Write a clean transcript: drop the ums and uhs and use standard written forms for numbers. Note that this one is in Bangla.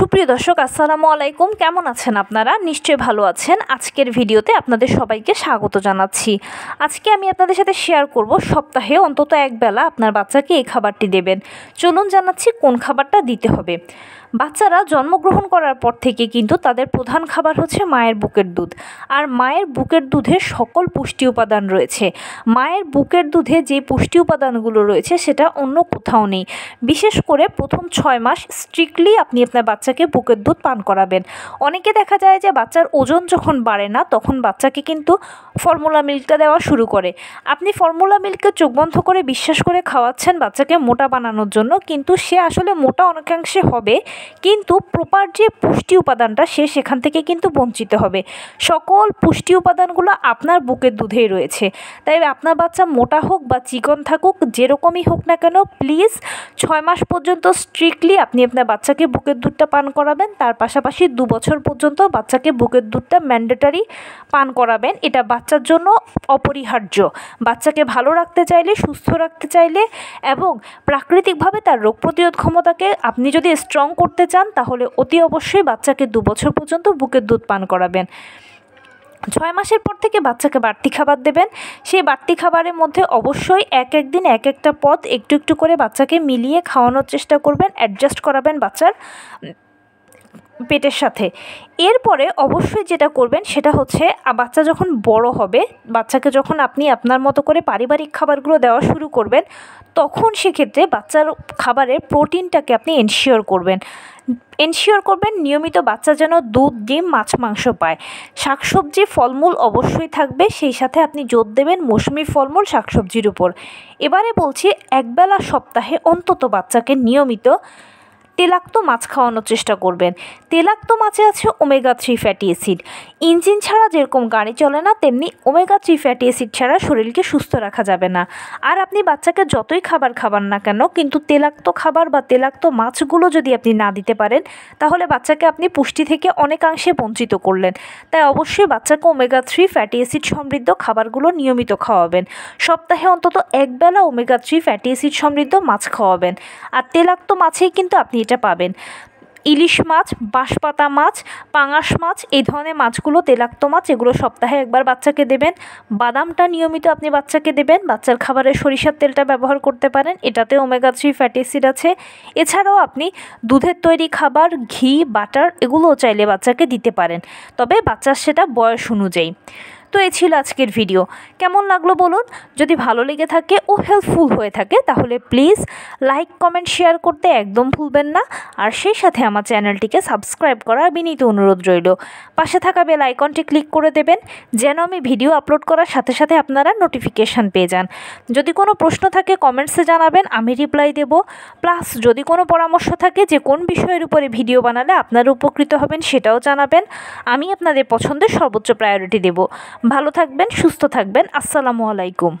সুপ্রিয় দর্শক আসসালামু আলাইকুম, কেমন আছেন আপনারা? নিশ্চয়ই ভালো আছেন। আজকের ভিডিওতে আপনাদের সবাইকে স্বাগত জানাচ্ছি। আজকে আমি আপনাদের সাথে শেয়ার করব সপ্তাহে অন্তত এক বেলা আপনার বাচ্চাকে এই খাবারটি দেবেন। চলুন জানাচ্ছি কোন খাবারটা দিতে হবে। বাচ্চারা জন্মগ্রহণ করার পর থেকে কিন্তু তাদের প্রধান খাবার হচ্ছে মায়ের বুকের দুধ। আর মায়ের বুকের দুধে সকল পুষ্টি উপাদান রয়েছে। মায়ের বুকের দুধে যে পুষ্টি উপাদানগুলো রয়েছে সেটা অন্য কোথাও নেই। বিশেষ করে প্রথম 6 মাস স্ট্রিক্টলি আপনি আপনার বাচ্চাকে বুকের দুধ পান করাবেন। অনেকে দেখা যায় যে বাচ্চার ওজন যখন বাড়ে না তখন বাচ্চাকে কিন্তু ফর্মুলা মিল্কটা দেওয়া শুরু করে। আপনি ফর্মুলা মিল্ককে চোখ বন্ধ করে বিশ্বাস করে খাওয়াচ্ছেন বাচ্চাকে মোটা বানানোর জন্য, কিন্তু সে আসলে মোটা অনেকাংশে হবে, কিন্তু প্রপার যে পুষ্টি উপাদানটা সে সেখান থেকে কিন্তু বঞ্চিত হবে। সকল পুষ্টি উপাদানগুলো আপনার বুকের দুধেই রয়েছে। তাই আপনার বাচ্চা মোটা হোক বা চিকন থাকুক, যেরকমই হোক না কেন, প্লিজ 6 মাস পর্যন্ত স্ট্রিক্টলি আপনি আপনার বাচ্চাকে বুকের দুধটা পান করাবেন। তার পাশাপাশি 2 বছর পর্যন্ত বাচ্চাকে বুকের দুধটা ম্যান্ডেটরি পান করাবেন। এটা বাচ্চার জন্য অপরিহার্য। বাচ্চাকে ভালো রাখতে চাইলে, সুস্থ রাখতে চাইলে এবং প্রাকৃতিকভাবে তার রোগ প্রতিরোধ ক্ষমতাকে আপনি যদি স্ট্রং করতে চান তাহলে অতি অবশ্যই বাচ্চাকে 2 বছর পর্যন্ত বুকের দুধ পান করাবেন। 6 মাসের পর থেকে বাচ্চাকে বাড়তি খাবার দেবেন। সেই বাড়তি খাবারের মধ্যে অবশ্যই এক দিন এক একটা পদ একটু একটু করে বাচ্চাকে মিলিয়ে খাওয়ানোর চেষ্টা করবেন, অ্যাডজাস্ট করাবেন বাচ্চার পেটের সাথে। এরপরে অবশ্যই যেটা করবেন সেটা হচ্ছে বাচ্চা যখন বড় হবে, বাচ্চাকে যখন আপনি আপনার মতো করে পারিবারিক খাবারগুলো দেওয়া শুরু করবেন, তখন সেক্ষেত্রে বাচ্চার খাবারের প্রোটিনটাকে আপনি এনশিওর করবেন নিয়মিত বাচ্চা যেন দুধ, ডিম, মাছ, মাংস পায়। শাকসবজি, ফলমূল অবশ্যই থাকবে, সেই সাথে আপনি জোর দেবেন মৌসুমি ফলমূল, শাকসবজির উপর। এবারে বলছি, একবেলা সপ্তাহে অন্তত বাচ্চাকে নিয়মিত তেলাক্ত মাছ খাওয়ানোর চেষ্টা করবেন। তেলাক্ত মাছে আছে ওমেগা 3 ফ্যাটি অ্যাসিড। ইঞ্জিন ছাড়া যেরকম গাড়ি চলে না, তেমনি ওমেগা 3 ফ্যাটি অ্যাসিড ছাড়া শরীরকে সুস্থ রাখা যাবে না। আর আপনি বাচ্চাকে যতই খাবার খাবার না কেন, কিন্তু তেলাক্ত খাবার বা তেলাক্ত মাছগুলো যদি আপনি না দিতে পারেন, তাহলে বাচ্চাকে আপনি পুষ্টি থেকে অনেকাংশে বঞ্চিত করলেন। তাই অবশ্যই বাচ্চাকে ওমেগা 3 ফ্যাটি অ্যাসিড সমৃদ্ধ খাবারগুলো নিয়মিত খাওয়াবেন। সপ্তাহে অন্তত একবেলা ওমেগা 3 ফ্যাটি অ্যাসিড সমৃদ্ধ মাছ খাওয়াবেন। আর তেলাক্ত মাছেই কিন্তু আপনি এটা পাবেন। ইলিশ মাছ, বাঁশপাতা মাছ, পাঙাশ মাছ, এই ধরনের মাছগুলো তেলাক্ত মাছ, এগুলো সপ্তাহে একবার বাচ্চাকে দেবেন। বাদামটা নিয়মিত আপনি বাচ্চাকে দেবেন। বাচ্চার খাবারে সরিষার তেলটা ব্যবহার করতে পারেন, এটাতে ওমেগা 3 ফ্যাটি অ্যাসিড আছে। এছাড়াও আপনি দুধের তৈরি খাবার, ঘি, বাটার, এগুলোও চাইলে বাচ্চাকে দিতে পারেন, তবে বাচ্চার সেটা বয়স অনুযায়ী। তো এই ছিল আজকের ভিডিও। কেমন লাগলো বলুন। যদি ভালো লেগে থাকে ও হেল্পফুল হয়ে থাকে তাহলে প্লিজ লাইক, কমেন্ট, শেয়ার করতে একদম ভুলবেন না। আর সেই সাথে আমার চ্যানেলটিকে সাবস্ক্রাইব করার বিনীত অনুরোধ রইল। পাশে থাকা বেল আইকনটি ক্লিক করে দেবেন যেন আমি ভিডিও আপলোড করার সাথে সাথে আপনারা নোটিফিকেশান পেয়ে যান। যদি কোনো প্রশ্ন থাকে কমেন্টসে জানাবেন, আমি রিপ্লাই দেব। প্লাস যদি কোনো পরামর্শ থাকে যে কোন বিষয়ের উপরে ভিডিও বানালে আপনারা উপকৃত হবেন, সেটাও জানাবেন। আমি আপনাদের পছন্দের সর্বোচ্চ প্রায়োরিটি দেব। ভালো থাকবেন, সুস্থ থাকবেন। আসসালামু আলাইকুম।